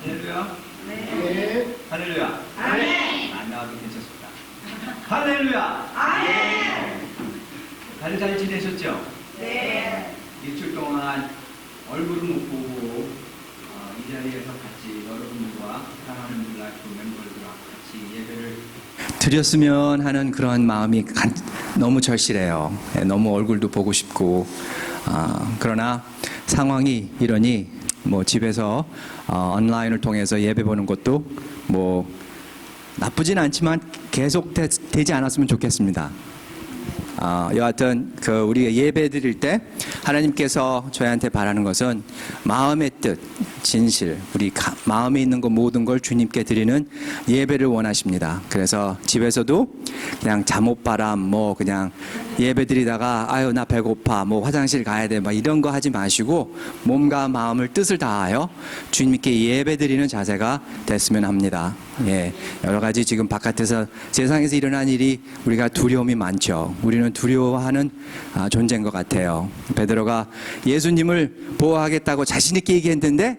할렐루야. 네. 할렐루야. 아멘. 안 나와도 괜찮습니다. 할렐루야. 아멘. 다들 잘 지내셨죠? 네. 일주일 동안 얼굴을 못 보고 이 자리에서 같이 여러분들과 사랑하는 라이프 멤버들과 같이 예배를 드렸으면 하는 그런 마음이 너무 절실해요. 너무 얼굴도 보고 싶고 그러나 상황이 이러니 뭐 집에서 온라인을 통해서 예배 보는 것도 뭐 나쁘진 않지만 계속 되지 않았으면 좋겠습니다. 여하튼 우리가 예배 드릴 때 하나님께서 저희한테 바라는 것은 마음의 뜻, 진실, 우리 마음에 있는 것 모든 걸 주님께 드리는 예배를 원하십니다. 그래서 집에서도 그냥 잠옷바람 뭐 그냥 예배 드리다가 아유 나 배고파 뭐 화장실 가야 돼 막 이런 거 하지 마시고 몸과 마음을 뜻을 다하여 주님께 예배 드리는 자세가 됐으면 합니다. 예, 여러 가지 지금 바깥에서 세상에서 일어난 일이 우리가 두려움이 많죠. 우리는 두려워하는 존재인 것 같아요. 베드로가 예수님을 보호하겠다고 자신 있게 얘기했는데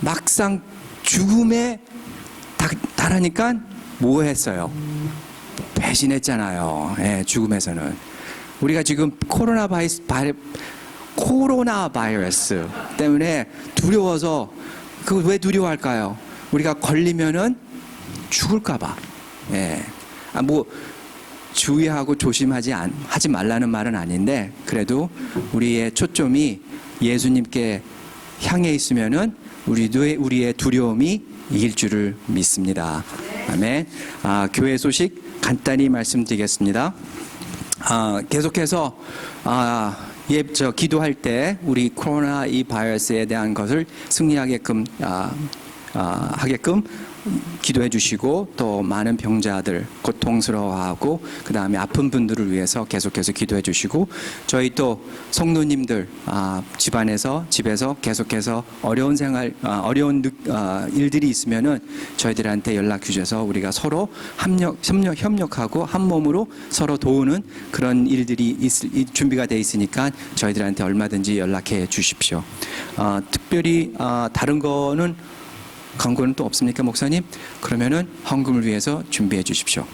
막상 죽음에 달하니까 뭐 했어요? 배신했잖아요. 예, 죽음에서는. 우리가 지금 코로나 바이러스 때문에 두려워서 왜 두려워할까요? 우리가 걸리면은 죽을까봐. 예. 뭐 주의하고 조심하지 하지 말라는 말은 아닌데 그래도 우리의 초점이 예수님께 향해 있으면은 우리의 두려움이 이길 줄을 믿습니다. 아멘. 교회 소식 간단히 말씀드리겠습니다. 계속해서 기도할 때 우리 코로나 이 바이러스에 대한 것을 승리하게끔 하게끔 기도해 주시고 또 많은 병자들 고통스러워하고 그 다음에 아픈 분들을 위해서 계속해서 기도해 주시고 저희 또 성도님들 집에서 계속해서 어려운 일들이 있으면은 저희들한테 연락 주셔서 우리가 서로 협력하고 한 몸으로 서로 도우는 그런 일들이 준비가 돼 있으니까 저희들한테 얼마든지 연락해 주십시오. 특별히 다른 거는 광고는 또 없습니까, 목사님? 그러면은 헌금을 위해서 준비해 주십시오.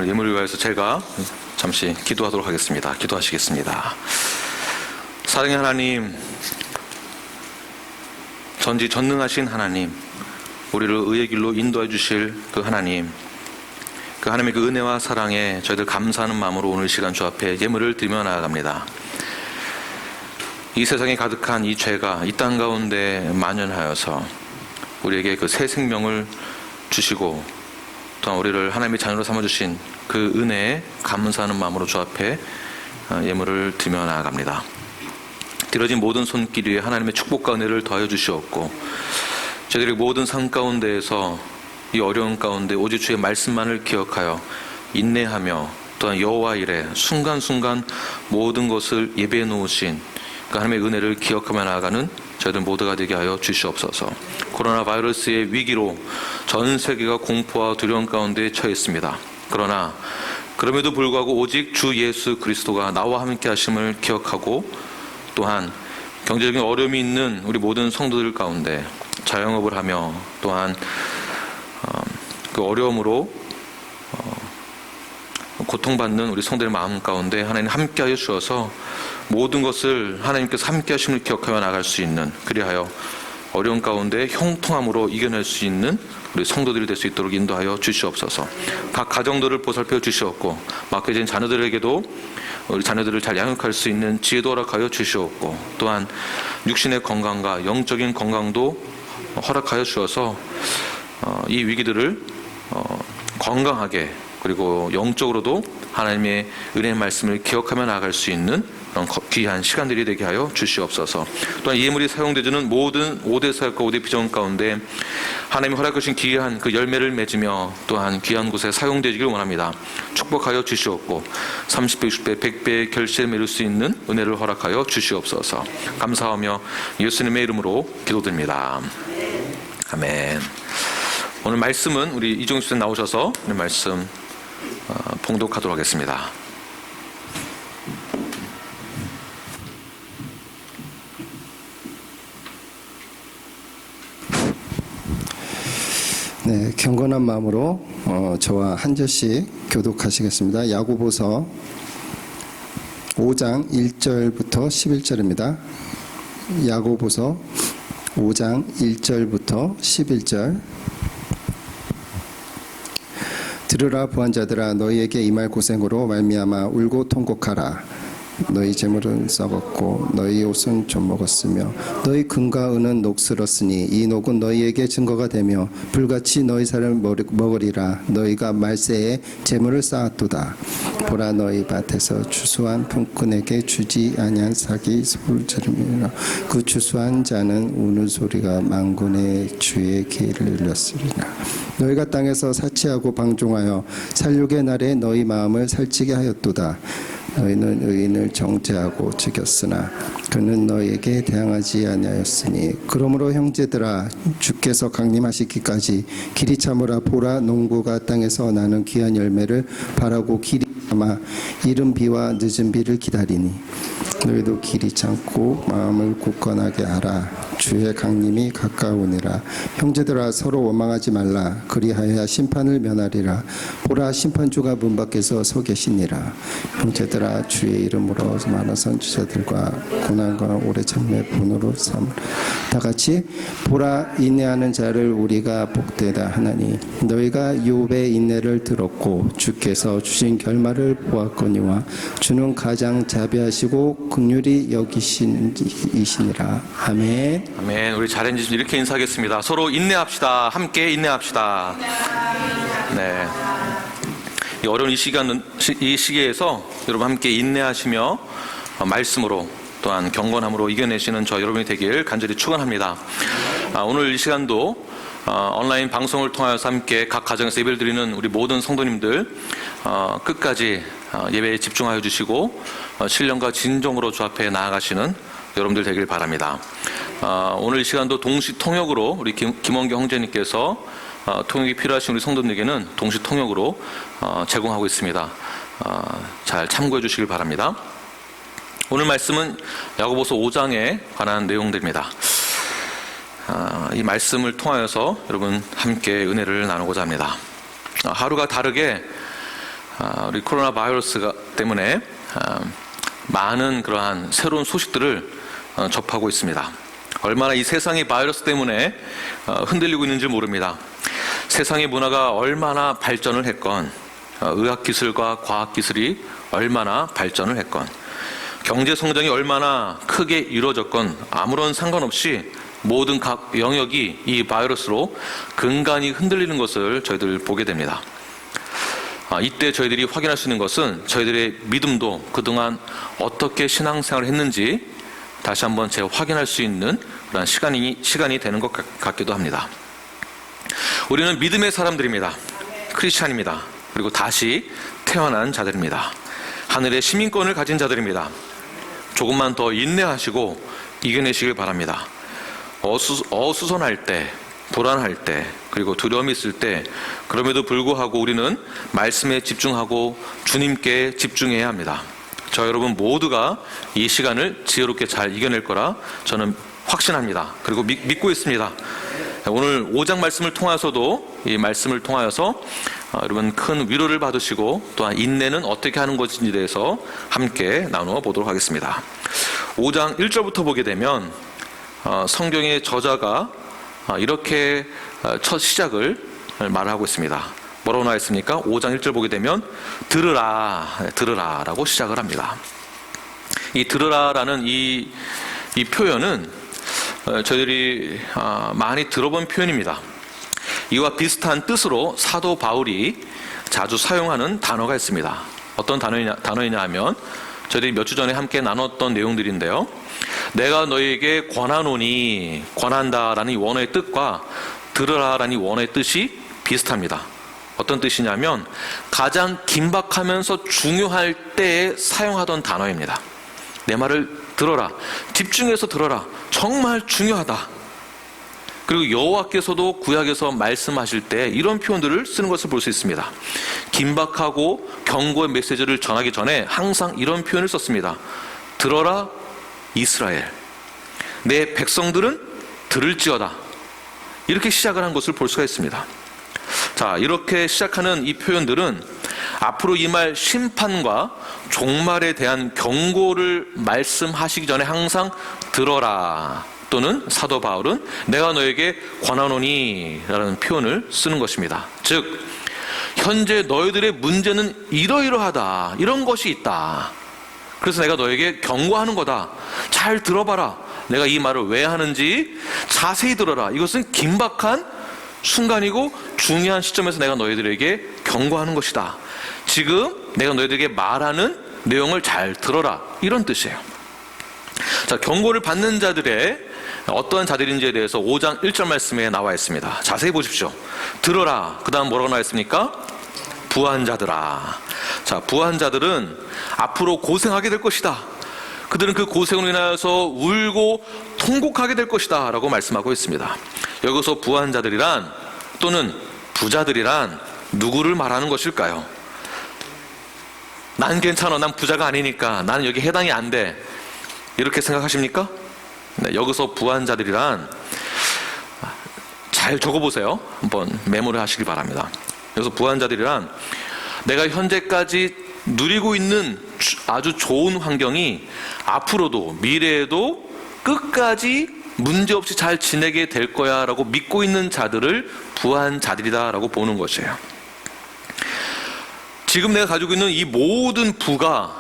예물을 위해서 제가 잠시 기도하도록 하겠습니다. 기도하시겠습니다. 사랑의 하나님, 전지전능하신 하나님, 우리를 의의 길로 인도해 주실 그 하나님, 그 하나님의 그 은혜와 사랑에 저희들 감사하는 마음으로 오늘 시간 주 앞에 예물을 드리며 나아갑니다. 이 세상에 가득한 이 죄가 이 땅 가운데 만연하여서 우리에게 그 새 생명을 주시고 또한 우리를 하나님의 자녀로 삼아주신 그 은혜에 감사하는 마음으로 주 앞에 예물을 드며 나아갑니다. 들어진 모든 손길 위에 하나님의 축복과 은혜를 더하여 주시옵고 저희들의 모든 삶 가운데에서 이 어려운 가운데 오직 주의 말씀만을 기억하여 인내하며 또한 여호와 일에 순간순간 모든 것을 예배해 놓으신 그 하나님의 은혜를 기억하며 나아가는 저희들 모두가 되게 하여 주시옵소서. 코로나 바이러스의 위기로 전 세계가 공포와 두려움 가운데 처했습니다. 그러나 그럼에도 불구하고 오직 주 예수 그리스도가 나와 함께 하심을 기억하고 또한 경제적인 어려움이 있는 우리 모든 성도들 가운데 자영업을 하며 또한 그 어려움으로 고통받는 우리 성도의 마음 가운데 하나님 함께하여 주셔서 모든 것을 하나님께서 함께 하심을 기억하며 나갈 수 있는, 그리하여 어려운 가운데 형통함으로 이겨낼 수 있는 우리 성도들이 될 수 있도록 인도하여 주시옵소서. 각 가정들을 보살펴 주시옵고 맡겨진 자녀들에게도 우리 자녀들을 잘 양육할 수 있는 지혜도 허락하여 주시옵고 또한 육신의 건강과 영적인 건강도 허락하여 주셔서 이 위기들을 건강하게 그리고 영적으로도 하나님의 은혜의 말씀을 기억하며 나아갈 수 있는 그런 귀한 시간들이 되게 하여 주시옵소서. 또한 이 예물이 사용되는 모든 5대 사역과 5대 비전 가운데 하나님이 허락하신 귀한 그 열매를 맺으며 또한 귀한 곳에 사용되기를 원합니다. 축복하여 주시옵고 30배, 60배, 100배의 결실을 맺을 수 있는 은혜를 허락하여 주시옵소서. 감사하며 예수님의 이름으로 기도드립니다. 아멘. 오늘 말씀은 우리 이종수 선생 나오셔서 오늘 말씀 봉독하도록 하겠습니다. 네, 경건한 마음으로 저와 한 절씩 교독하시겠습니다. 야고보서 5장 1절부터 11절입니다. 야고보서 5장 1절부터 11절. 들으라 부한자들아, 너희에게 임할 고생으로 말미암아 울고 통곡하라. 너희 재물은 썩었고 너희 옷은 좀 먹었으며 너희 금과 은은 녹슬었으니 이 녹은 너희에게 증거가 되며 불같이 너희 살을 먹으리라. 너희가 말세에 재물을 쌓았도다. 보라, 너희 밭에서 추수한 품꾼에게 주지 아니한 삭이 소리지르며 그 추수한 자는 우는 소리가 만군의 주의 귀를 눌렀으리라. 너희가 땅에서 사치하고 방종하여 살육의 날에 너희 마음을 살찌게 하였도다. 너희는 의인을 정죄하고 죽였으나 그는 너희에게 대항하지 아니하였으니 그러므로 형제들아, 주께서 강림하시기까지 길이 참으라. 보라, 농부가 땅에서 나는 귀한 열매를 바라고 길이 참아 이른 비와 늦은 비를 기다리니 너희도 길이 참고 마음을 굳건하게 하라. 주의 강림이 가까우니라. 형제들아, 서로 원망하지 말라. 그리하여야 심판을 면하리라. 보라, 심판주가 문 밖에서 서 계시니라. 형제들아, 주의 이름으로 많은 선지자들과 고난과 오래 참매 분으로 삼으라. 다 같이 보라, 인내하는 자를 우리가 복되다 하나니 너희가 욥의 인내를 들었고 주께서 주신 결말을 보았거니와 주는 가장 자비하시고 긍휼히 여기시니라. 아멘. 아멘. 우리 잘했는지 이렇게 인사하겠습니다. 서로 인내합시다. 함께 인내합시다. 네. 이 어려운 이 시기에서 여러분 함께 인내하시며 말씀으로 또한 경건함으로 이겨내시는 저 여러분이 되길 간절히 축원합니다. 오늘 이 시간도 온라인 방송을 통하여서 함께 각 가정에서 예배를 드리는 우리 모든 성도님들 끝까지 예배에 집중하여 주시고 신령과 진정으로 주 앞에 나아가시는 여러분들 되길 바랍니다. 오늘 이 시간도 동시 통역으로 우리 김원경 형제님께서 통역이 필요하신 우리 성도님에게는 동시 통역으로 제공하고 있습니다. 잘 참고해 주시길 바랍니다. 오늘 말씀은 야고보서 5장에 관한 내용들입니다. 이 말씀을 통하여서 여러분 함께 은혜를 나누고자 합니다. 하루가 다르게 우리 코로나 바이러스 때문에 많은 그러한 새로운 소식들을 접하고 있습니다. 얼마나 이 세상의 바이러스 때문에 흔들리고 있는지 모릅니다. 세상의 문화가 얼마나 발전을 했건, 의학기술과 과학기술이 얼마나 발전을 했건, 경제성장이 얼마나 크게 이루어졌건 아무런 상관없이 모든 각 영역이 이 바이러스로 근간이 흔들리는 것을 저희들 보게 됩니다. 이때 저희들이 확인할 수 있는 것은 저희들의 믿음도 그동안 어떻게 신앙생활을 했는지 다시 한번 재확인할 수 있는 그런 시간이 되는 것 같기도 합니다. 우리는 믿음의 사람들입니다. 크리스찬입니다. 그리고 다시 태어난 자들입니다. 하늘의 시민권을 가진 자들입니다. 조금만 더 인내하시고 이겨내시길 바랍니다. 어수선할 때, 불안할 때, 그리고 두려움이 있을 때, 그럼에도 불구하고 우리는 말씀에 집중하고 주님께 집중해야 합니다. 저 여러분 모두가 이 시간을 지혜롭게 잘 이겨낼 거라 저는 확신합니다. 그리고 믿고 있습니다. 오늘 5장 말씀을 통해서도 이 말씀을 통하여서 여러분 큰 위로를 받으시고 또한 인내는 어떻게 하는 것인지에 대해서 함께 나누어 보도록 하겠습니다. 5장 1절부터 보게 되면 성경의 저자가 이렇게 첫 시작을 말하고 있습니다. 뭐라고 나와 있습니까? 5장 1절 보게 되면 들으라 라고 시작을 합니다. 이 들으라라는 이 표현은 저희들이 많이 들어본 표현입니다. 이와 비슷한 뜻으로 사도 바울이 자주 사용하는 단어가 있습니다. 어떤 단어이냐 하면 저희들이 몇 주 전에 함께 나눴던 내용들인데요. 내가 너희에게 권하노니, 권한다라는 이 원어의 뜻과 들으라라는 이 원어의 뜻이 비슷합니다. 어떤 뜻이냐면 가장 긴박하면서 중요할 때에 사용하던 단어입니다. 내 말을 들어라, 집중해서 들어라, 정말 중요하다. 그리고 여호와께서도 구약에서 말씀하실 때 이런 표현들을 쓰는 것을 볼 수 있습니다. 긴박하고 경고의 메시지를 전하기 전에 항상 이런 표현을 썼습니다. 들어라 이스라엘, 내 백성들은 들을지어다. 이렇게 시작을 한 것을 볼 수가 있습니다. 자, 이렇게 시작하는 이 표현들은 앞으로 임할 심판과 종말에 대한 경고를 말씀하시기 전에 항상 들어라, 또는 사도 바울은 내가 너에게 권하노니 라는 표현을 쓰는 것입니다. 즉 현재 너희들의 문제는 이러이러하다, 이런 것이 있다. 그래서 내가 너에게 경고하는 거다. 잘 들어봐라. 내가 이 말을 왜 하는지 자세히 들어라. 이것은 긴박한 순간이고 중요한 시점에서 내가 너희들에게 경고하는 것이다. 지금 내가 너희들에게 말하는 내용을 잘 들어라, 이런 뜻이에요. 자, 경고를 받는 자들의 어떠한 자들인지에 대해서 5장 1절 말씀에 나와 있습니다. 자세히 보십시오. 들어라. 그 다음 뭐라고 나와 있습니까? 부한 자들아. 자, 부한 자들은 앞으로 고생하게 될 것이다. 그들은 그 고생으로 인하여서 울고 통곡하게 될 것이다 라고 말씀하고 있습니다. 여기서 부한 자들이란, 또는 부자들이란 누구를 말하는 것일까요? 난 괜찮아, 난 부자가 아니니까 나는 여기 해당이 안 돼, 이렇게 생각하십니까? 네, 여기서 부한 자들이란, 잘 적어보세요. 한번 메모를 하시기 바랍니다. 여기서 부한 자들이란 내가 현재까지 누리고 있는 아주 좋은 환경이 앞으로도 미래에도 끝까지 문제없이 잘 지내게 될 거야 라고 믿고 있는 자들을 부한 자들이다 라고 보는 것이에요. 지금 내가 가지고 있는 이 모든 부가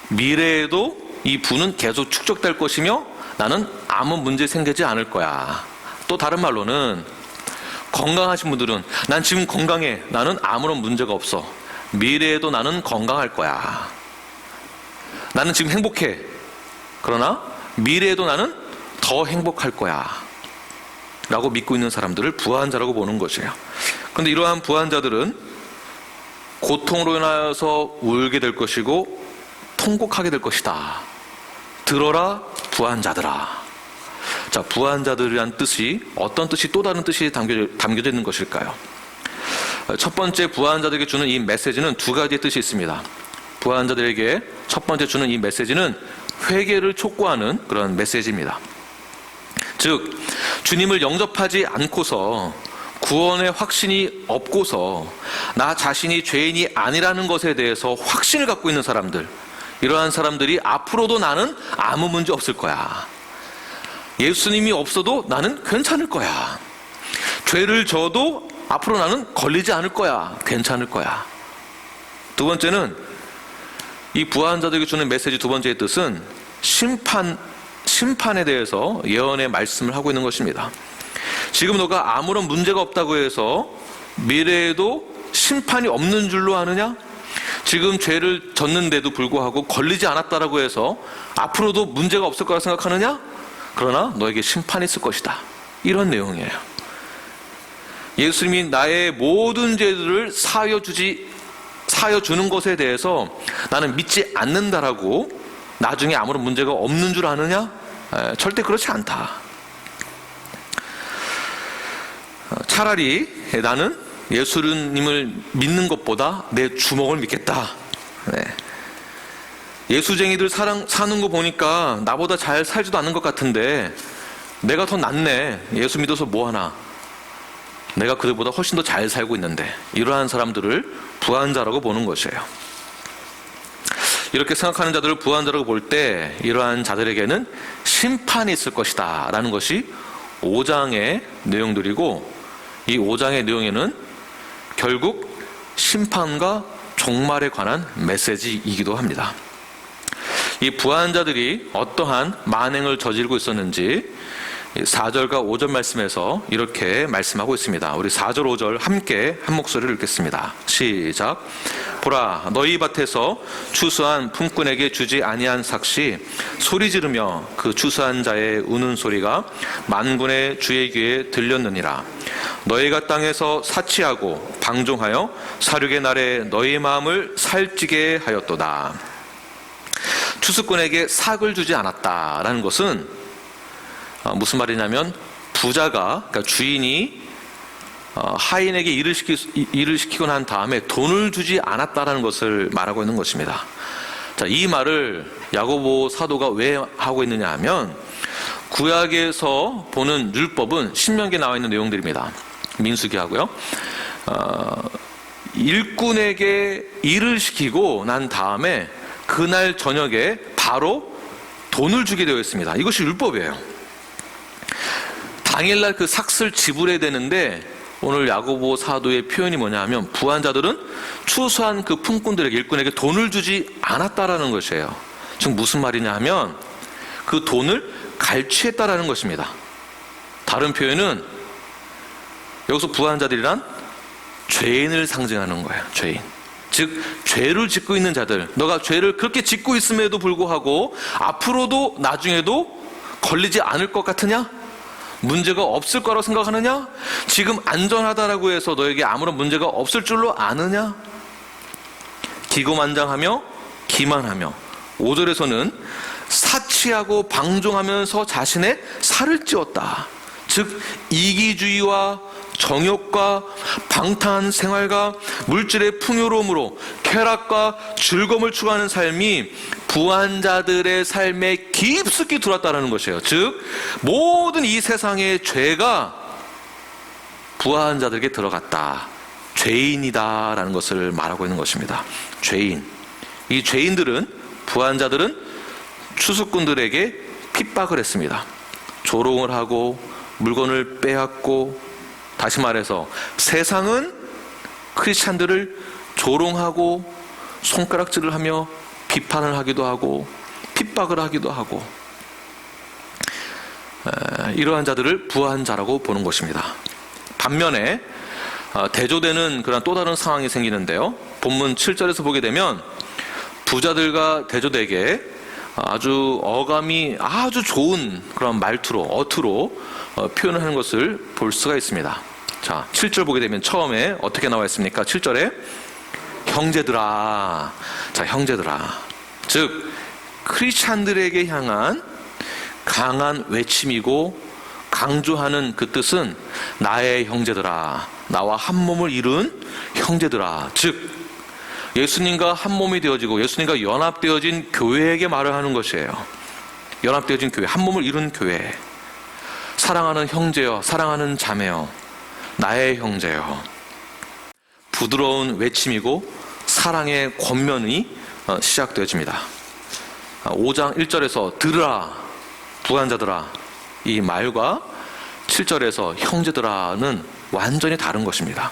미래에도 이 부는 계속 축적될 것이며 나는 아무 문제 생기지 않을 거야. 또 다른 말로는 건강하신 분들은 난 지금 건강해, 나는 아무런 문제가 없어, 미래에도 나는 건강할 거야. 나는 지금 행복해, 그러나 미래에도 나는 더 행복할 거야 라고 믿고 있는 사람들을 부한 자라고 보는 것이에요. 그런데 이러한 부한 자들은 고통으로 인하여서 울게 될 것이고 통곡하게 될 것이다. 들어라 부한 자들아. 자, 부한 자들이란 뜻이 어떤 뜻이, 또 다른 뜻이 담겨져 있는 것일까요? 첫 번째 부한 자들에게 주는 이 메시지는 두 가지의 뜻이 있습니다. 부한 자들에게 첫 번째 주는 이 메시지는 회개를 촉구하는 그런 메시지입니다. 즉 주님을 영접하지 않고서 구원의 확신이 없고서 나 자신이 죄인이 아니라는 것에 대해서 확신을 갖고 있는 사람들, 이러한 사람들이 앞으로도 나는 아무 문제 없을 거야, 예수님이 없어도 나는 괜찮을 거야, 죄를 져도 앞으로 나는 걸리지 않을 거야, 괜찮을 거야. 두 번째는 이 부한 자들에게 주는 메시지 두 번째의 뜻은 심판에 대해서 예언의 말씀을 하고 있는 것입니다. 지금 너가 아무런 문제가 없다고 해서 미래에도 심판이 없는 줄로 아느냐? 지금 죄를 졌는데도 불구하고 걸리지 않았다라고 해서 앞으로도 문제가 없을 거라 생각하느냐? 그러나 너에게 심판이 있을 것이다. 이런 내용이에요. 예수님이 나의 모든 죄들을 사여주는 것에 대해서 나는 믿지 않는다라고 나중에 아무런 문제가 없는 줄 아느냐? 절대 그렇지 않다. 차라리 나는 예수님을 믿는 것보다 내 주먹을 믿겠다. 예수쟁이들 사는 거 보니까 나보다 잘 살지도 않는 것 같은데 내가 더 낫네. 예수 믿어서 뭐하나. 내가 그들보다 훨씬 더 잘 살고 있는데, 이러한 사람들을 부한자라고 보는 것이에요. 이렇게 생각하는 자들을 부한자라고 볼 때 이러한 자들에게는 심판이 있을 것이다 라는 것이 5장의 내용들이고, 이 5장의 내용에는 결국 심판과 종말에 관한 메시지이기도 합니다. 이 부한자들이 어떠한 만행을 저지르고 있었는지 4절과 5절 말씀에서 이렇게 말씀하고 있습니다. 우리 4절 5절 함께 한 목소리를 읽겠습니다. 시작. 보라, 너희 밭에서 추수한 품꾼에게 주지 아니한 삭시 소리 지르며 그 추수한 자의 우는 소리가 만군의 주의 귀에 들렸느니라. 너희가 땅에서 사치하고 방종하여 사륙의 날에 너희 마음을 살찌게 하였도다. 추수꾼에게 삭을 주지 않았다라는 것은 무슨 말이냐면, 부자가, 그러니까 주인이 하인에게 일을 시키고 난 다음에 돈을 주지 않았다라는 것을 말하고 있는 것입니다. 자, 이 말을 야고보 사도가 왜 하고 있느냐 하면, 구약에서 보는 율법은 신명기에 나와 있는 내용들입니다. 민수기하고요. 일꾼에게 일을 시키고 난 다음에 그날 저녁에 바로 돈을 주게 되어 있습니다. 이것이 율법이에요. 당일날 그 삭을 지불해야 되는데, 오늘 야고보 사도의 표현이 뭐냐 하면, 부한자들은 추수한 그 품꾼들에게, 일꾼에게 돈을 주지 않았다라는 것이에요. 지금 무슨 말이냐 하면 그 돈을 갈취했다라는 것입니다. 다른 표현은 여기서 부한자들이란 죄인을 상징하는 거예요. 죄인. 즉 죄를 짓고 있는 자들, 너가 죄를 그렇게 짓고 있음에도 불구하고 앞으로도 나중에도 걸리지 않을 것 같으냐? 문제가 없을 거라고 생각하느냐? 지금 안전하다라고 해서 너에게 아무런 문제가 없을 줄로 아느냐? 기고만장하며 기만하며, 5절에서는 사치하고 방종하면서 자신의 살을 찌웠다. 즉 이기주의와 정욕과 방탕한 생활과 물질의 풍요로움으로 쾌락과 즐거움을 추구하는 삶이 부한자들의 삶에 깊숙이 들어왔다는 것이에요. 즉 모든 이 세상의 죄가 부한자들에게 들어갔다. 죄인이다라는 것을 말하고 있는 것입니다. 죄인. 이 죄인들은, 부한자들은 추수꾼들에게 핍박을 했습니다. 조롱을 하고 물건을 빼앗고, 다시 말해서 세상은 크리스찬들을 조롱하고 손가락질을 하며 비판을 하기도 하고 핍박을 하기도 하고, 이러한 자들을 부한자라고 보는 것입니다. 반면에 대조되는 그런 또 다른 상황이 생기는데요. 본문 7절에서 보게 되면 부자들과 대조되게 아주 어감이 아주 좋은 그런 말투로, 어투로 표현을 하는 것을 볼 수가 있습니다. 자, 7절 보게 되면 처음에 어떻게 나와 있습니까? 7절에 형제들아. 자, 형제들아. 즉 크리스찬들에게 향한 강한 외침이고, 강조하는 그 뜻은 나의 형제들아, 나와 한 몸을 이룬 형제들아. 즉 예수님과 한 몸이 되어지고 예수님과 연합되어진 교회에게 말을 하는 것이에요. 연합되어진 교회, 한 몸을 이룬 교회. 사랑하는 형제여, 사랑하는 자매여, 나의 형제여. 부드러운 외침이고 사랑의 권면이 시작되어집니다. 5장 1절에서 들으라 부한자들아, 이 말과 7절에서 형제들아는 완전히 다른 것입니다.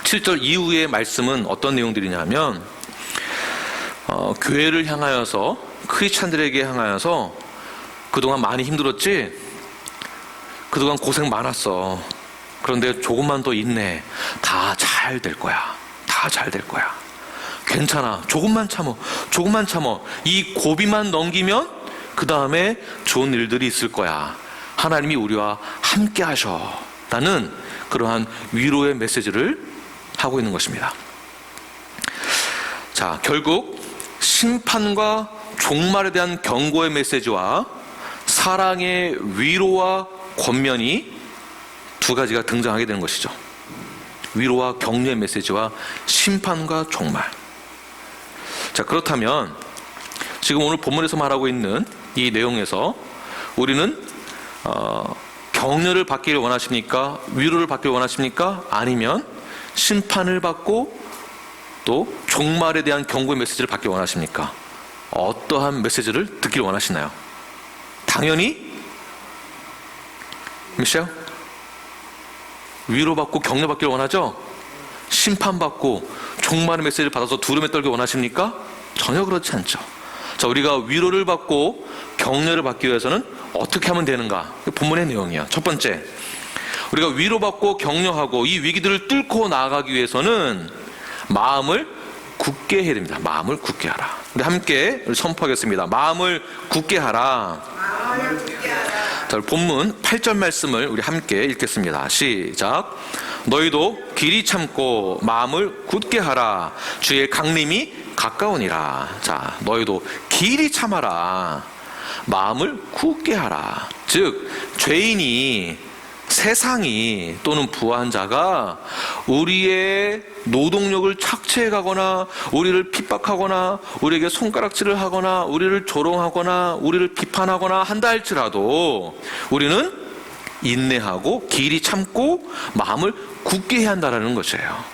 7절 이후의 말씀은 어떤 내용들이냐면 교회를 향하여서, 크리스찬들에게 향하여서 그동안 많이 힘들었지? 그동안 고생 많았어. 그런데 조금만 더 인내. 다 잘 될 거야. 다 잘 될 거야. 괜찮아. 조금만 참어. 조금만 참어. 이 고비만 넘기면 그 다음에 좋은 일들이 있을 거야. 하나님이 우리와 함께 하셔. 라는 그러한 위로의 메시지를 하고 있는 것입니다. 자, 결국 심판과 종말에 대한 경고의 메시지와 사랑의 위로와 권면이 두 가지가 등장하게 되는 것이죠. 위로와 격려의 메시지와 심판과 종말. 자, 그렇다면 지금 오늘 본문에서 말하고 있는 이 내용에서 우리는 격려를 받기를 원하십니까? 위로를 받기를 원하십니까? 아니면 심판을 받고 또 종말에 대한 경고의 메시지를 받기 원하십니까? 어떠한 메시지를 듣기를 원하시나요? 당연히 미셸? 위로받고 격려받기를 원하죠? 심판받고 종말의 메시지를 받아서 두려움에 떨기 원하십니까? 전혀 그렇지 않죠. 자, 우리가 위로를 받고 격려를 받기 위해서는 어떻게 하면 되는가? 본문의 내용이에요. 첫 번째, 우리가 위로받고 격려하고 이 위기들을 뚫고 나아가기 위해서는 마음을 굳게 해야 됩니다. 마음을 굳게 하라. 우리 함께 선포하겠습니다. 마음을 굳게 하라. 자, 본문 8절 말씀을 우리 함께 읽겠습니다. 시작. 너희도 길이 참고 마음을 굳게 하라. 주의 강림이 가까우니라. 자, 너희도 길이 참아라. 마음을 굳게 하라. 즉, 죄인이, 세상이 또는 부한 자가 우리의 노동력을 착취해 가거나 우리를 핍박하거나 우리에게 손가락질을 하거나 우리를 조롱하거나 우리를 비판하거나 한다 할지라도 우리는 인내하고 길이 참고 마음을 굳게 해야 한다는 것이에요.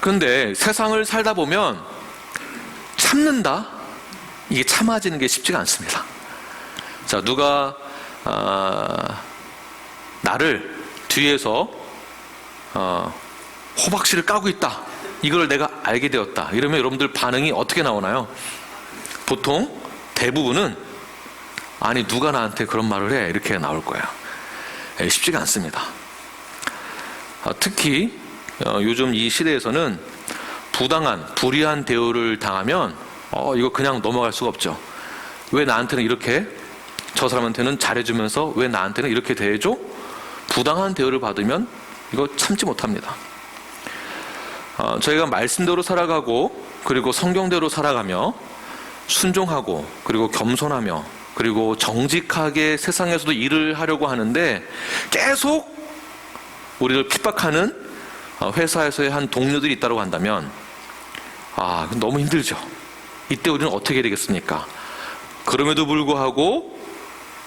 그런데 세상을 살다 보면 참는다? 이게 참아지는 게 쉽지가 않습니다. 자, 누가 나를 뒤에서 호박씨를 까고 있다. 이걸 내가 알게 되었다. 이러면 여러분들 반응이 어떻게 나오나요? 보통 대부분은 아니 누가 나한테 그런 말을 해? 이렇게 나올 거예요. 쉽지가 않습니다. 특히 요즘 이 시대에서는 부당한, 불의한 대우를 당하면 이거 그냥 넘어갈 수가 없죠. 왜 나한테는 이렇게, 저 사람한테는 잘해주면서 왜 나한테는 이렇게 대해줘? 부당한 대우를 받으면 이거 참지 못합니다. 저희가 말씀대로 살아가고 그리고 성경대로 살아가며 순종하고 그리고 겸손하며 그리고 정직하게 세상에서도 일을 하려고 하는데 계속 우리를 핍박하는 회사에서의 한 동료들이 있다고 한다면 너무 힘들죠. 이때 우리는 어떻게 해야 되겠습니까? 그럼에도 불구하고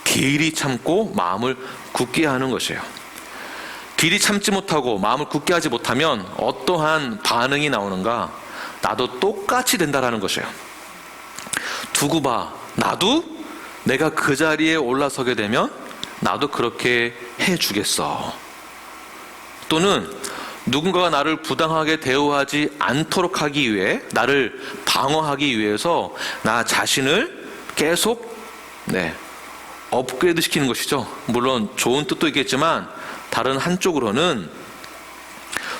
길이 참고 마음을 굳게 하는 것이에요. 길이 참지 못하고 마음을 굳게 하지 못하면 어떠한 반응이 나오는가? 나도 똑같이 된다라는 것이에요. 두고 봐. 나도 내가 그 자리에 올라서게 되면 나도 그렇게 해주겠어. 또는 누군가가 나를 부당하게 대우하지 않도록 하기 위해, 나를 방어하기 위해서 나 자신을 계속 업그레이드 시키는 것이죠. 물론 좋은 뜻도 있겠지만 다른 한쪽으로는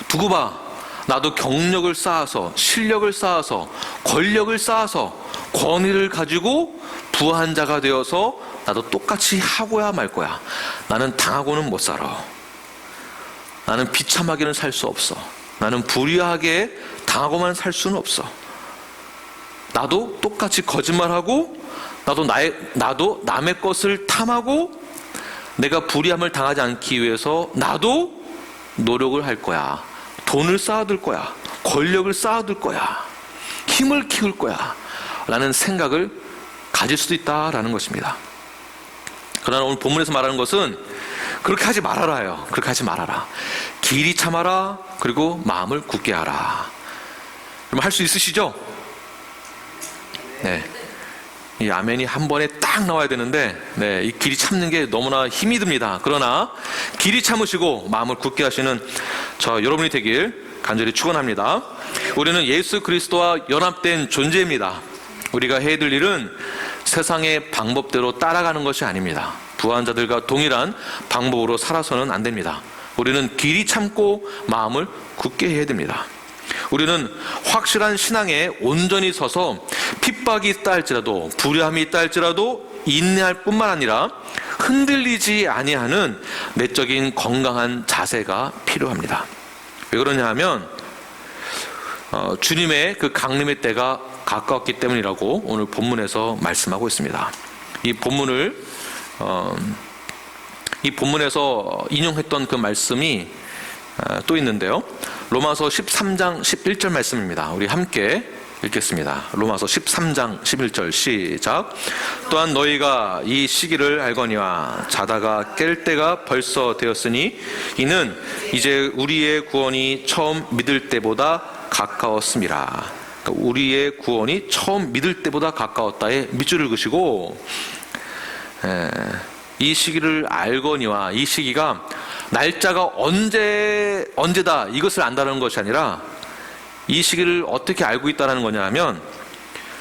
두고 봐. 나도 경력을 쌓아서, 실력을 쌓아서, 권력을 쌓아서, 권위를 가지고 부한 자가 되어서 나도 똑같이 하고야 말 거야. 나는 당하고는 못 살아. 나는 비참하게는 살 수 없어. 나는 불의하게 당하고만 살 수는 없어. 나도 똑같이 거짓말하고 나도 남의 것을 탐하고 내가 불의함을 당하지 않기 위해서 나도 노력을 할 거야. 돈을 쌓아둘 거야. 권력을 쌓아둘 거야. 힘을 키울 거야. 라는 생각을 가질 수도 있다라는 것입니다. 그러나 오늘 본문에서 말하는 것은 그렇게 하지 말아라요. 그렇게 하지 말아라. 길이 참아라. 그리고 마음을 굳게 하라. 그럼 할 수 있으시죠? 네. 이 아멘이 한 번에 딱 나와야 되는데 이 길이 참는 게 너무나 힘이 듭니다. 그러나 길이 참으시고 마음을 굳게 하시는 여러분이 되길 간절히 축원합니다. 우리는 예수 그리스도와 연합된 존재입니다. 우리가 해야 될 일은 세상의 방법대로 따라가는 것이 아닙니다. 부한자들과 동일한 방법으로 살아서는 안 됩니다. 우리는 길이 참고 마음을 굳게 해야 됩니다. 우리는 확실한 신앙에 온전히 서서 핍박이 있다 할지라도, 불의함이 있다 할지라도 인내할 뿐만 아니라 흔들리지 아니하는 내적인 건강한 자세가 필요합니다. 왜 그러냐 하면 주님의 그 강림의 때가 가까웠기 때문이라고 오늘 본문에서 말씀하고 있습니다. 이 본문에서 인용했던 그 말씀이 또 있는데요. 로마서 13장 11절 말씀입니다. 우리 함께 읽겠습니다. 로마서 13장 11절 시작. 또한 너희가 이 시기를 알거니와 자다가 깰 때가 벌써 되었으니 이는 이제 우리의 구원이 처음 믿을 때보다 가까웠음이라. 그러니까 우리의 구원이 처음 믿을 때보다 가까웠다에 밑줄을 그시고, 이 시기를 알거니와, 이 시기가 날짜가 언제다 이것을 안다는 것이 아니라 이 시기를 어떻게 알고 있다는 거냐 하면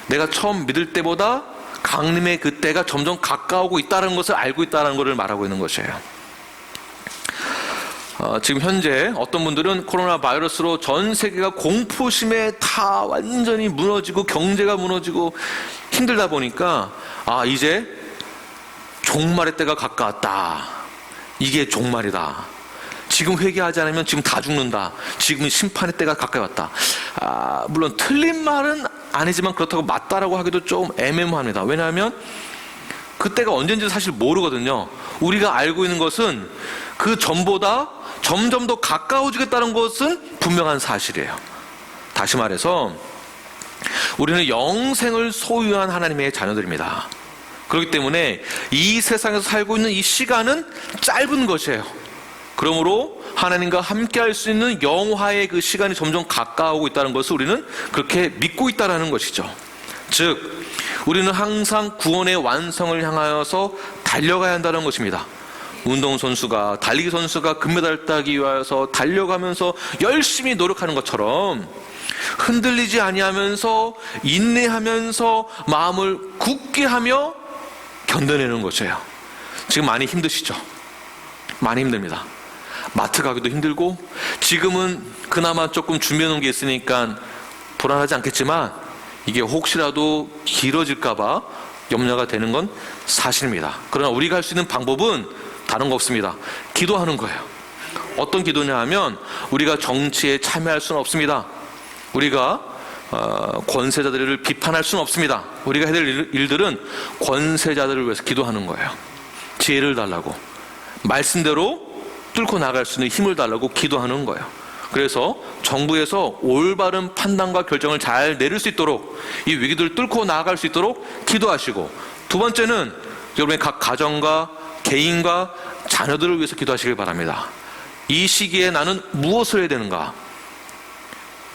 내가 처음 믿을 때보다 강림의 그때가 점점 가까우고 있다는 것을 알고 있다는 것을 말하고 있는 것이에요. 지금 현재 어떤 분들은 코로나 바이러스로 전 세계가 공포심에 다 완전히 무너지고 경제가 무너지고 힘들다 보니까 이제 종말의 때가 가까웠다. 이게 종말이다. 지금 회개하지 않으면 지금 다 죽는다. 지금 심판의 때가 가까이 왔다. 물론 틀린 말은 아니지만 그렇다고 맞다라고 하기도 좀 애매모호합니다. 왜냐하면 그때가 언젠지 사실 모르거든요. 우리가 알고 있는 것은 그 전보다 점점 더 가까워지겠다는 것은 분명한 사실이에요. 다시 말해서 우리는 영생을 소유한 하나님의 자녀들입니다. 그렇기 때문에 이 세상에서 살고 있는 이 시간은 짧은 것이에요. 그러므로 하나님과 함께 할 수 있는 영화의 그 시간이 점점 가까워오고 있다는 것을 우리는 그렇게 믿고 있다는 것이죠. 즉 우리는 항상 구원의 완성을 향하여서 달려가야 한다는 것입니다. 운동선수가, 달리기 선수가 금메달 따기 위해서 달려가면서 열심히 노력하는 것처럼 흔들리지 아니하면서 인내하면서 마음을 굳게 하며 견뎌내는 것이에요. 지금 많이 힘드시죠? 많이 힘듭니다. 마트 가기도 힘들고 지금은 그나마 조금 준비해 놓은 게 있으니까 불안하지 않겠지만 이게 혹시라도 길어질까봐 염려가 되는 건 사실입니다. 그러나 우리가 할 수 있는 방법은 다른 거 없습니다. 기도하는 거예요. 어떤 기도냐 하면 우리가 정치에 참여할 수는 없습니다. 우리가 권세자들을 비판할 수는 없습니다. 우리가 해야 될 일들은 권세자들을 위해서 기도하는 거예요. 지혜를 달라고, 말씀대로 뚫고 나갈 수 있는 힘을 달라고 기도하는 거예요. 그래서 정부에서 올바른 판단과 결정을 잘 내릴 수 있도록, 이 위기들을 뚫고 나아갈 수 있도록 기도하시고, 두 번째는 여러분의 각 가정과 개인과 자녀들을 위해서 기도하시길 바랍니다. 이 시기에 나는 무엇을 해야 되는가?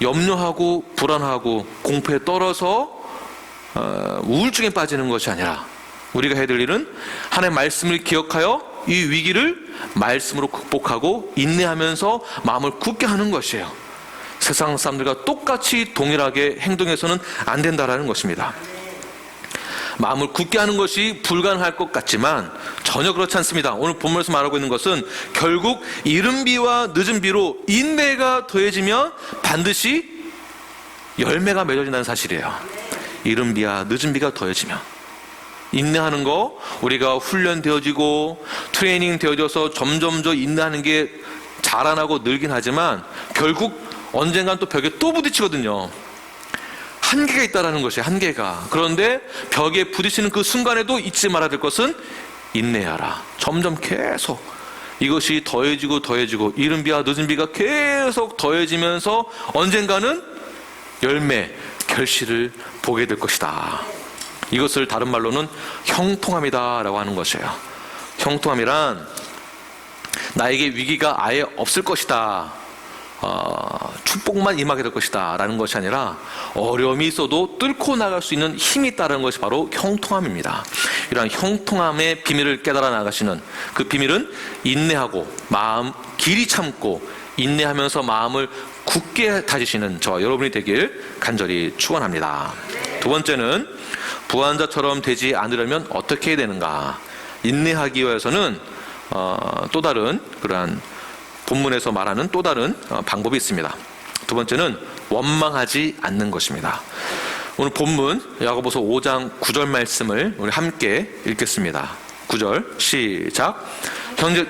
염려하고 불안하고 공포에 떨어서 우울증에 빠지는 것이 아니라 우리가 해야 될 일은 하나님의 말씀을 기억하여 이 위기를 말씀으로 극복하고 인내하면서 마음을 굳게 하는 것이에요. 세상 사람들과 똑같이 동일하게 행동해서는 안 된다는 것입니다. 마음을 굳게 하는 것이 불가능할 것 같지만 전혀 그렇지 않습니다. 오늘 본문에서 말하고 있는 것은 결국 이른 비와 늦은 비로 인내가 더해지면 반드시 열매가 맺어진다는 사실이에요. 이른 비와 늦은 비가 더해지면 인내하는 거, 우리가 훈련되어지고 트레이닝 되어져서 점점 더 인내하는 게 자라나고 늘긴 하지만 결국 언젠간 또 벽에 또 부딪히거든요. 한계가 있다라는 것이, 한계가. 그런데 벽에 부딪히는 그 순간에도 잊지 말아야 될 것은 인내하라. 점점 계속 이것이 더해지고 더해지고 이른 비와 늦은 비가 계속 더해지면서 언젠가는 열매, 결실을 보게 될 것이다. 이것을 다른 말로는 형통함이다 라고 하는 것이에요. 형통함이란 나에게 위기가 아예 없을 것이다, 축복만 임하게 될 것이다 라는 것이 아니라 어려움이 있어도 뚫고 나갈 수 있는 힘이 있다는 것이 바로 형통함입니다. 이러한 형통함의 비밀을 깨달아 나가시는 그 비밀은 인내하고 마음 길이 참고 인내하면서 마음을 굳게 다지시는 저와 여러분이 되길 간절히 축원합니다. 두 번째는 부한자처럼 되지 않으려면 어떻게 해야 되는가? 인내하기 위해서는 또 다른 그러한 본문에서 말하는 또 다른 방법이 있습니다. 두 번째는 원망하지 않는 것입니다. 오늘 본문 야고보서 5장 9절 말씀을 우리 함께 읽겠습니다. 9절 시작. 형제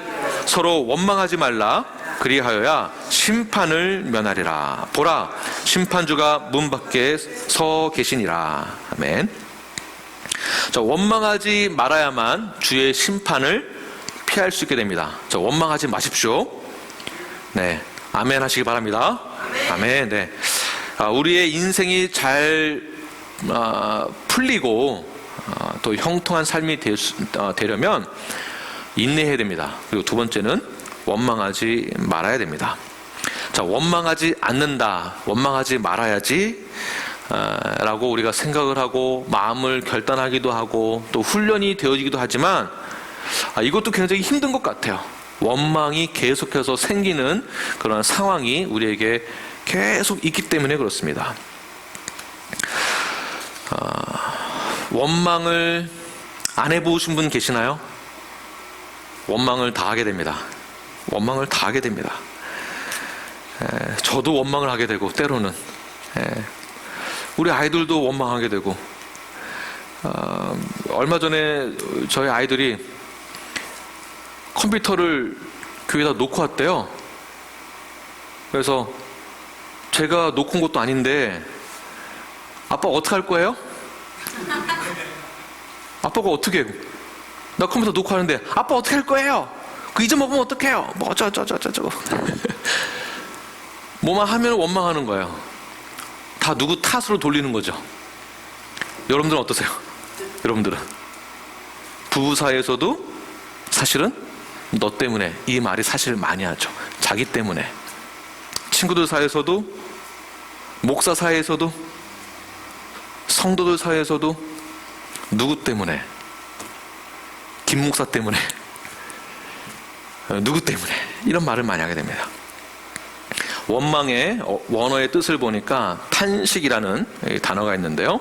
서로 원망하지 말라. 그리하여야 심판을 면하리라. 보라, 심판주가 문 밖에 서 계시니라. 아멘. 자, 원망하지 말아야만 주의 심판을 피할 수 있게 됩니다. 자, 원망하지 마십시오. 네, 아멘 하시기 바랍니다. 아멘. 네. 우리의 인생이 잘 풀리고 또 형통한 삶이 되려면 인내해야 됩니다. 그리고 두 번째는 원망하지 말아야 됩니다. 자, 원망하지 않는다, 원망하지 말아야지 라고 우리가 생각을 하고 마음을 결단하기도 하고 또 훈련이 되어지기도 하지만 이것도 굉장히 힘든 것 같아요. 원망이 계속해서 생기는 그런 상황이 우리에게 계속 있기 때문에 그렇습니다. 원망을 안 해보신 분 계시나요? 원망을 다 하게 됩니다. 원망을 다 하게 됩니다. 저도 원망을 하게 되고 때로는 우리 아이들도 원망하게 되고 얼마 전에 저희 아이들이 컴퓨터를 교회에다 놓고 왔대요. 그래서 제가 놓고 온 것도 아닌데 아빠 어떻게 할 거예요? 아빠가 어떻게 해요? 나 컴퓨터 놓고 하는데 아빠 어떻게 할 거예요? 그 잊어먹으면 어떡해요? 뭐 어쩌고 뭐만 하면 원망하는 거예요. 다 누구 탓으로 돌리는 거죠. 여러분들은 어떠세요? 여러분들은 부부 사이에서도 사실은 너 때문에 이 말이 사실 많이 하죠. 자기 때문에. 친구들 사이에서도, 목사 사이에서도, 성도들 사이에서도 누구 때문에, 김 목사 때문에, 누구 때문에 이런 말을 많이 하게 됩니다. 원망의 원어의 뜻을 보니까 탄식이라는 단어가 있는데요,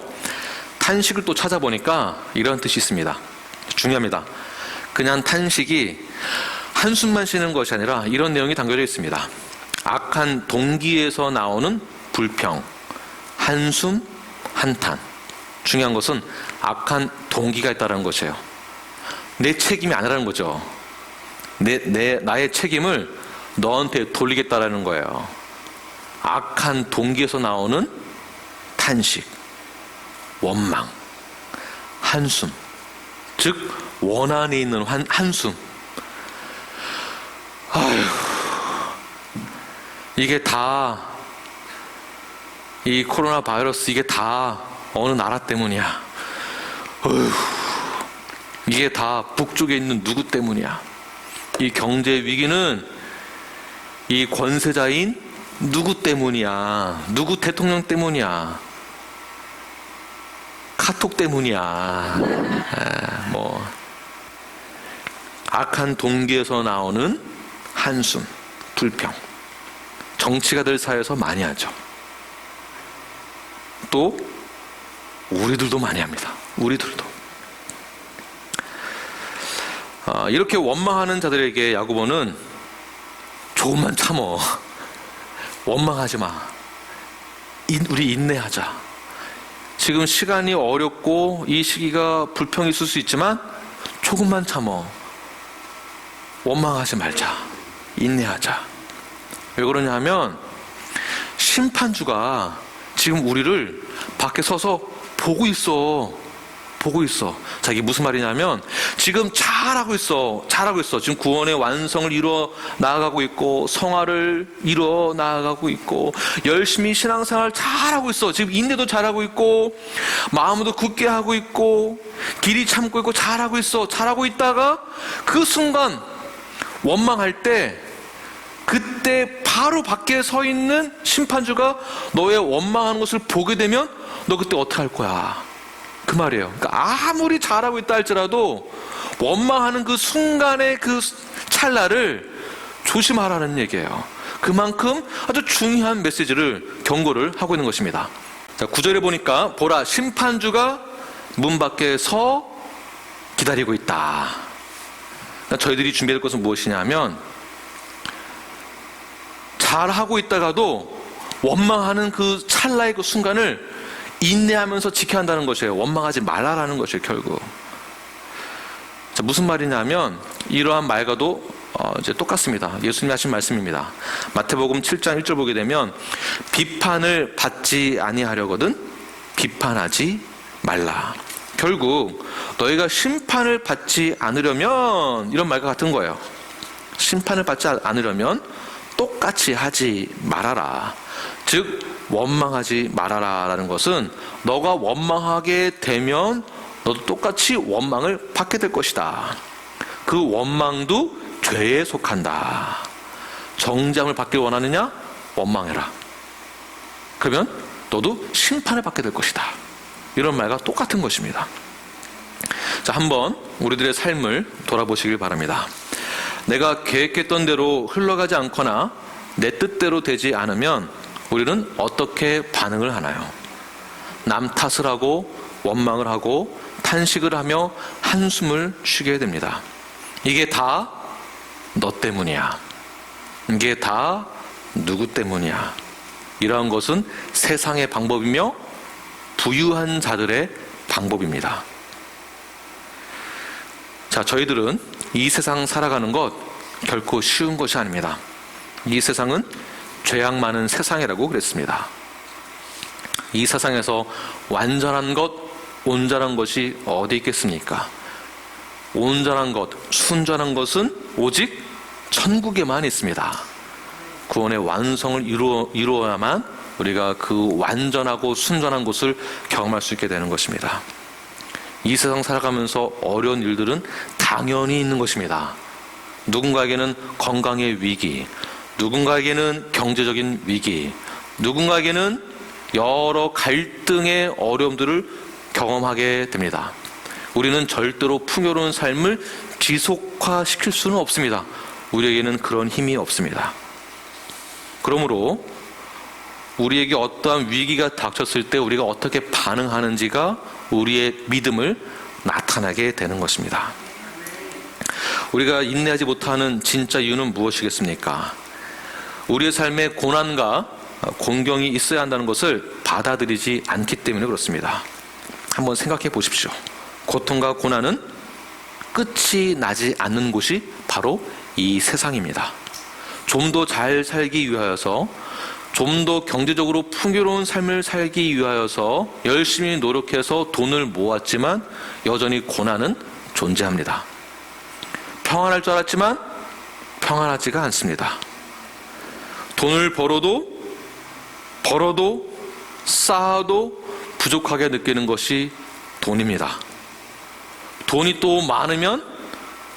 탄식을 또 찾아보니까 이런 뜻이 있습니다. 중요합니다. 그냥 탄식이 한숨만 쉬는 것이 아니라 이런 내용이 담겨져 있습니다. 악한 동기에서 나오는 불평, 한숨, 한탄. 중요한 것은 악한 동기가 있다는 것이에요. 내 책임이 아니라는 거죠. 나의 책임을 너한테 돌리겠다라는 거예요. 악한 동기에서 나오는 탄식, 원망, 한숨, 즉 원한에 있는 한숨. 아휴, 이게 다 이 코로나 바이러스, 이게 다 어느 나라 때문이야. 어휴, 이게 다 북쪽에 있는 누구 때문이야. 이 경제 위기는 이 권세자인 누구 때문이야. 누구 대통령 때문이야. 카톡 때문이야. 뭐 악한 동기에서 나오는 한숨, 불평. 정치가들 사이에서 많이 하죠. 또 우리들도 많이 합니다. 우리들도. 이렇게 원망하는 자들에게 야고보는 조금만 참어. 원망하지 마. 우리 인내하자. 지금 시간이 어렵고 이 시기가 불평이 있을 수 있지만 조금만 참어. 원망하지 말자. 인내하자. 왜 그러냐 하면 심판주가 지금 우리를 밖에 서서 보고 있어. 자, 이게 무슨 말이냐면 지금 잘하고 있어. 지금 구원의 완성을 이루어 나아가고 있고, 성화를 이루어 나아가고 있고, 열심히 신앙생활 잘하고 있어. 지금 인내도 잘하고 있고, 마음도 굳게 하고 있고, 길이 참고 있고, 잘하고 있어. 잘하고 있다가 그 순간 원망할 때, 그때 바로 밖에 서 있는 심판주가 너의 원망하는 것을 보게 되면 너 그때 어떻게 할 거야? 그 말이에요. 그러니까 아무리 잘하고 있다 할지라도 원망하는 그 순간의 그 찰나를 조심하라는 얘기예요. 그만큼 아주 중요한 메시지를 경고를 하고 있는 것입니다. 자, 9절에 보니까 보라, 심판주가 문 밖에서 기다리고 있다. 그러니까 저희들이 준비할 것은 무엇이냐면 잘하고 있다가도 원망하는 그 찰나의 그 순간을 인내하면서 지켜야 한다는 것이에요. 원망하지 말라라는 것이에요, 결국. 자, 무슨 말이냐면 이러한 말과도 이제 똑같습니다. 예수님이 하신 말씀입니다. 마태복음 7장 1절 보게 되면 비판을 받지 아니하려거든 비판하지 말라. 결국 너희가 심판을 받지 않으려면 이런 말과 같은 거예요. 심판을 받지 않으려면 똑같이 하지 말아라. 즉 원망하지 말아라 라는 것은 너가 원망하게 되면 너도 똑같이 원망을 받게 될 것이다. 그 원망도 죄에 속한다. 정죄함을 받길 원하느냐? 원망해라. 그러면 너도 심판을 받게 될 것이다. 이런 말과 똑같은 것입니다. 자, 한번 우리들의 삶을 돌아보시길 바랍니다. 내가 계획했던 대로 흘러가지 않거나 내 뜻대로 되지 않으면 우리는 어떻게 반응을 하나요? 남 탓을 하고 원망을 하고 탄식을 하며 한숨을 쉬게 됩니다. 이게 다 너 때문이야. 이게 다 누구 때문이야. 이러한 것은 세상의 방법이며 부유한 자들의 방법입니다. 자, 저희들은 이 세상 살아가는 것 결코 쉬운 것이 아닙니다. 이 세상은 죄악 많은 세상이라고 그랬습니다. 이 세상에서 완전한 것, 온전한 것이 어디 있겠습니까? 온전한 것, 순전한 것은 오직 천국에만 있습니다. 구원의 완성을 이루어야만 우리가 그 완전하고 순전한 것을 경험할 수 있게 되는 것입니다. 이 세상 살아가면서 어려운 일들은 당연히 있는 것입니다. 누군가에게는 건강의 위기, 누군가에게는 경제적인 위기, 누군가에게는 여러 갈등의 어려움들을 경험하게 됩니다. 우리는 절대로 풍요로운 삶을 지속화시킬 수는 없습니다. 우리에게는 그런 힘이 없습니다. 그러므로 우리에게 어떠한 위기가 닥쳤을 때 우리가 어떻게 반응하는지가 우리의 믿음을 나타나게 되는 것입니다. 우리가 인내하지 못하는 진짜 이유는 무엇이겠습니까? 우리의 삶에 고난과 공경이 있어야 한다는 것을 받아들이지 않기 때문에 그렇습니다. 한번 생각해 보십시오. 고통과 고난은 끝이 나지 않는 곳이 바로 이 세상입니다. 좀 더 잘 살기 위하여서, 좀 더 경제적으로 풍요로운 삶을 살기 위하여서 열심히 노력해서 돈을 모았지만 여전히 고난은 존재합니다. 평안할 줄 알았지만 평안하지가 않습니다. 돈을 벌어도 쌓아도 부족하게 느끼는 것이 돈입니다. 돈이 또 많으면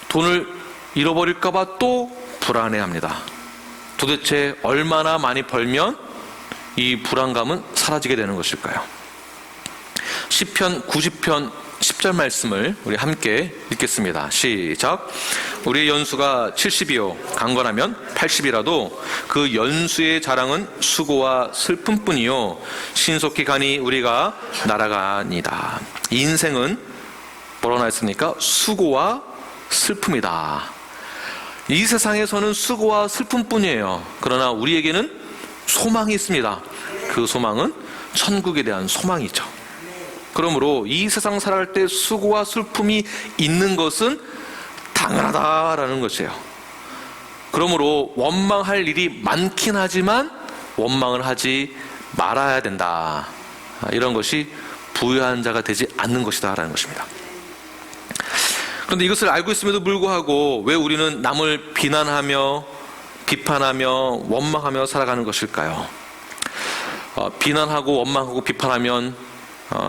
돈을 잃어버릴까봐 또 불안해합니다. 도대체 얼마나 많이 벌면 이 불안감은 사라지게 되는 것일까요? 시편 90편 10절 말씀을 우리 함께 읽겠습니다. 시작. 우리의 연수가 70이요 강건하면 80이라도 그 연수의 자랑은 수고와 슬픔뿐이요 신속히 가니 우리가 날아가니다. 인생은 뭐라고 했습니까? 수고와 슬픔이다. 이 세상에서는 수고와 슬픔뿐이에요. 그러나 우리에게는 소망이 있습니다. 그 소망은 천국에 대한 소망이죠. 그러므로 이 세상 살아갈 때 수고와 슬픔이 있는 것은 당연하다라는 것이에요. 그러므로 원망할 일이 많긴 하지만 원망을 하지 말아야 된다. 이런 것이 부유한 자가 되지 않는 것이다 라는 것입니다. 그런데 이것을 알고 있음에도 불구하고 왜 우리는 남을 비난하며 비판하며 원망하며 살아가는 것일까요? 비난하고 원망하고 비판하면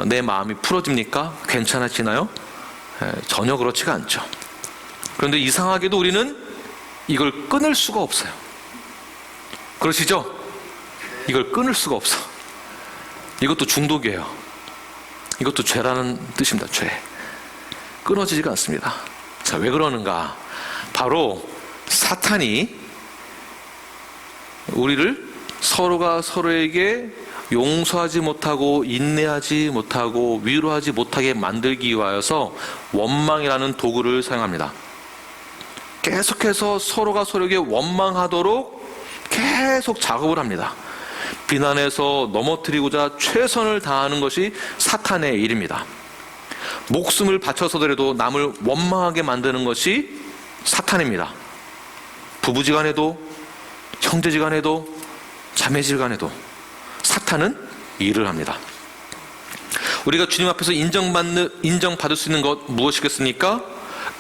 내 마음이 풀어집니까? 괜찮아지나요? 전혀 그렇지가 않죠. 그런데 이상하게도 우리는 이걸 끊을 수가 없어요. 그러시죠? 이걸 끊을 수가 없어. 이것도 중독이에요. 이것도 죄라는 뜻입니다. 죄. 끊어지지가 않습니다. 자, 왜 그러는가? 바로 사탄이 우리를 서로가 서로에게 용서하지 못하고 인내하지 못하고 위로하지 못하게 만들기 위하여서 원망이라는 도구를 사용합니다. 계속해서 서로가 서로에게 원망하도록 계속 작업을 합니다. 비난해서 넘어뜨리고자 최선을 다하는 것이 사탄의 일입니다. 목숨을 바쳐서더라도 남을 원망하게 만드는 것이 사탄입니다. 부부지간에도 형제지간에도 자매지간에도 사탄은 일을 합니다. 우리가 주님 앞에서 인정받을 수 있는 것 무엇이겠습니까?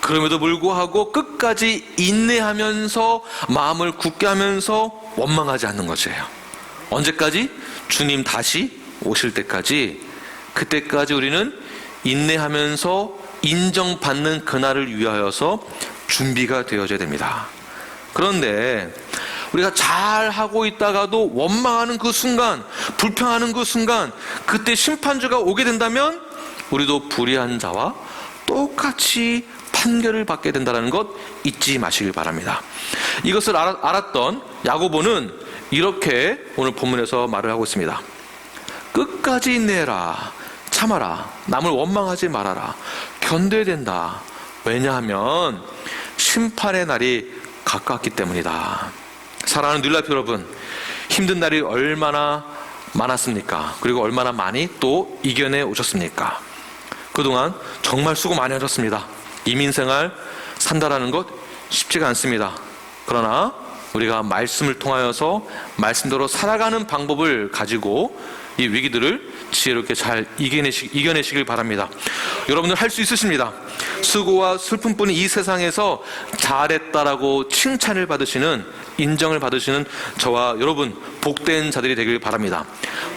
그럼에도 불구하고 끝까지 인내하면서 마음을 굳게 하면서 원망하지 않는 것이에요. 언제까지? 주님 다시 오실 때까지. 그때까지 우리는 인내하면서 인정받는 그날을 위하여서 준비가 되어져야 됩니다. 그런데 우리가 잘하고 있다가도 원망하는 그 순간, 불평하는 그 순간, 그때 심판주가 오게 된다면 우리도 불의한 자와 똑같이 판결을 받게 된다는 것 잊지 마시길 바랍니다. 이것을 알았던 야고보는 이렇게 오늘 본문에서 말을 하고 있습니다. 끝까지 인내해라. 참아라. 남을 원망하지 말아라. 견뎌야 된다. 왜냐하면 심판의 날이 가깝기 때문이다. 사랑하는 뉴라이프 여러분, 힘든 날이 얼마나 많았습니까? 그리고 얼마나 많이 또 이겨내 오셨습니까? 그동안 정말 수고 많이 하셨습니다. 이민생활 산다라는 것 쉽지가 않습니다. 그러나 우리가 말씀을 통하여서 말씀대로 살아가는 방법을 가지고 이 위기들을 지혜롭게 잘 이겨내시길 바랍니다. 여러분들 할 수 있으십니다. 수고와 슬픔뿐인 이 세상에서 잘했다라고 칭찬을 받으시는, 인정을 받으시는 저와 여러분 복된 자들이 되길 바랍니다.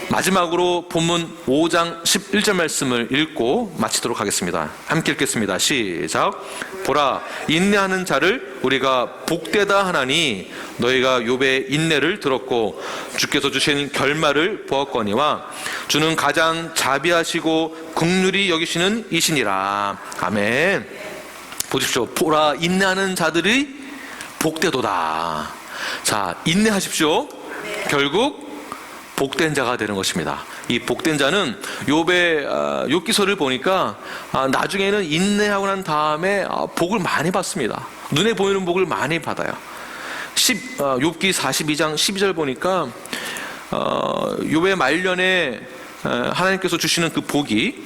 마지막으로 본문 5장 11절 말씀을 읽고 마치도록 하겠습니다. 함께 읽겠습니다. 시작. 보라, 인내하는 자를 우리가 복되다 하나니 너희가 욥의 인내를 들었고 주께서 주신 결말을 보았거니와 주는 가장 자비하시고 긍휼히 여기시는 이시니라. 아멘. 보십시오. 보라, 인내하는 자들이 복되도다. 자, 인내하십시오. 결국 복된 자가 되는 것입니다. 이 복된 자는 욥의 욥기서를 보니까 나중에는 인내하고 난 다음에 복을 많이 받습니다. 눈에 보이는 복을 많이 받아요. 욥기 42장 12절 보니까 욥의 말년에 하나님께서 주시는 그 복이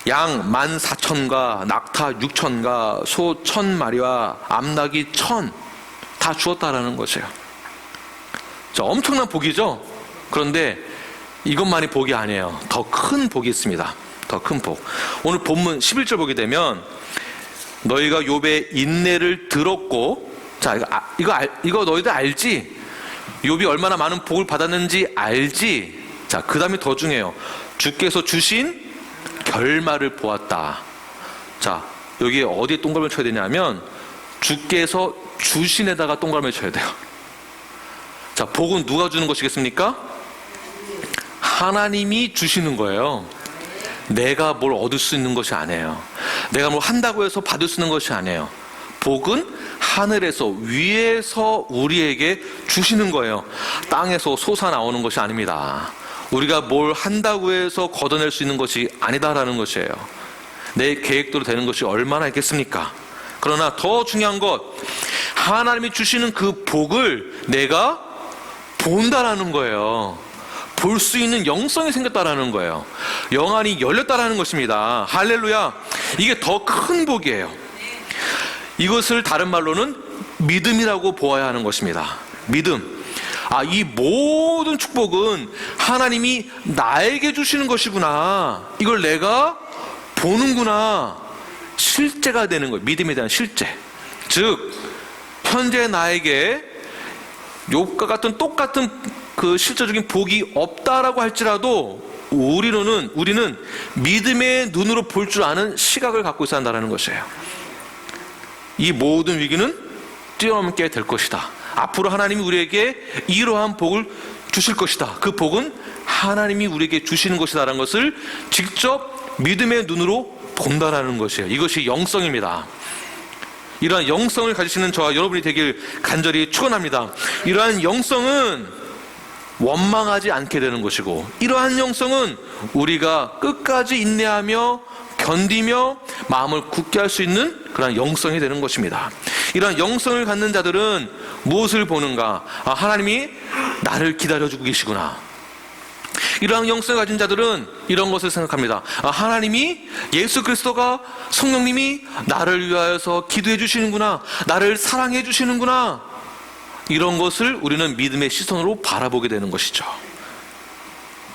양 14,000과 낙타 6,000과 소 1,000마리와 암낙이 1,000 다 주었다라는 것이에요. 자, 엄청난 복이죠. 그런데 이것만이 복이 아니에요. 더 큰 복이 있습니다. 더 큰 복. 오늘 본문 11절 보게 되면 너희가 욥의 인내를 들었고, 자, 이거 너희들 알지? 욥이 얼마나 많은 복을 받았는지 알지? 자, 그 다음에 더 중요해요. 주께서 주신 결말을 보았다. 자, 여기에 어디에 동그라미를 쳐야 되냐면 주께서 주신에다가 동그라미를 쳐야 돼요. 자, 복은 누가 주는 것이겠습니까? 하나님이 주시는 거예요. 내가 뭘 얻을 수 있는 것이 아니에요. 내가 뭘 한다고 해서 받을 수 있는 것이 아니에요. 복은 하늘에서, 위에서 우리에게 주시는 거예요. 땅에서 솟아나오는 것이 아닙니다. 우리가 뭘 한다고 해서 걷어낼 수 있는 것이 아니다라는 것이에요. 내 계획대로 되는 것이 얼마나 있겠습니까? 그러나 더 중요한 것, 하나님이 주시는 그 복을 내가 본다라는 거예요. 볼 수 있는 영성이 생겼다라는 거예요. 영안이 열렸다라는 것입니다. 할렐루야. 이게 더 큰 복이에요. 이것을 다른 말로는 믿음이라고 보아야 하는 것입니다. 믿음. 이 모든 축복은 하나님이 나에게 주시는 것이구나. 이걸 내가 보는구나. 실제가 되는 거예요. 믿음에 대한 실제. 즉, 현재 나에게 욥과 같은 똑같은 그 실제적인 복이 없다라고 할지라도 우리는 믿음의 눈으로 볼 줄 아는 시각을 갖고 있어야 한다는 것이에요. 이 모든 위기는 뛰어넘게 될 것이다. 앞으로 하나님이 우리에게 이러한 복을 주실 것이다. 그 복은 하나님이 우리에게 주시는 것이다라는 것을 직접 믿음의 눈으로 본다라는 것이에요. 이것이 영성입니다. 이러한 영성을 가지시는 저와 여러분이 되길 간절히 축원합니다. 이러한 영성은 원망하지 않게 되는 것이고, 이러한 영성은 우리가 끝까지 인내하며 견디며 마음을 굳게 할 수 있는 그런 영성이 되는 것입니다. 이러한 영성을 갖는 자들은 무엇을 보는가? 하나님이 나를 기다려주고 계시구나. 이러한 영성을 가진 자들은 이런 것을 생각합니다. 하나님이, 예수 그리스도가, 성령님이 나를 위하여서 기도해 주시는구나, 나를 사랑해 주시는구나, 이런 것을 우리는 믿음의 시선으로 바라보게 되는 것이죠.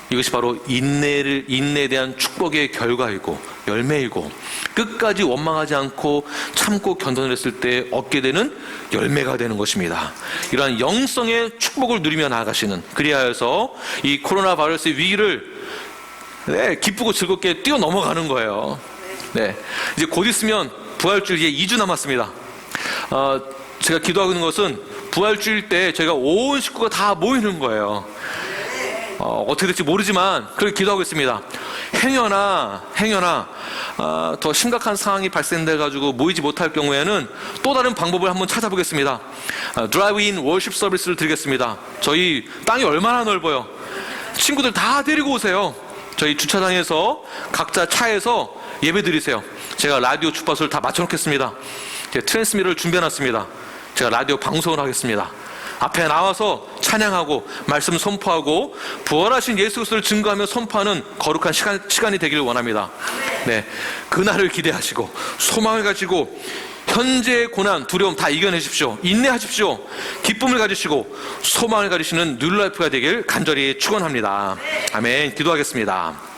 이것이 바로 인내에 대한 축복의 결과이고 열매이고, 끝까지 원망하지 않고 참고 견뎌냈을 때 얻게 되는 열매가 되는 것입니다. 이러한 영성의 축복을 누리며 나아가시는, 그리하여서 이 코로나 바이러스의 위기를 기쁘고 즐겁게 뛰어넘어가는 거예요. 이제 곧 있으면 부활주일 이제 2주 남았습니다. 제가 기도하고 있는 것은 부활주일 때 저희가 온 식구가 다 모이는 거예요. 어떻게 될지 모르지만 그렇게 기도하고 있습니다. 행여나 더 심각한 상황이 발생돼 가지고 모이지 못할 경우에는 또 다른 방법을 한번 찾아보겠습니다. 드라이브인 월십 서비스를 드리겠습니다. 저희 땅이 얼마나 넓어요. 친구들 다 데리고 오세요. 저희 주차장에서 각자 차에서 예배 드리세요. 제가 라디오 주파수를 다 맞춰놓겠습니다. 트랜스미터를 준비해놨습니다. 제가 라디오 방송을 하겠습니다. 앞에 나와서 찬양하고 말씀 선포하고 부활하신 예수 그리스도를 증거하며 선포하는 거룩한 시간이 되기를 원합니다. 그날을 기대하시고 소망을 가지고 현재의 고난, 두려움 다 이겨내십시오. 인내하십시오. 기쁨을 가지시고 소망을 가지시는 뉴라이프가 되길 간절히 축원합니다. 아멘. 기도하겠습니다.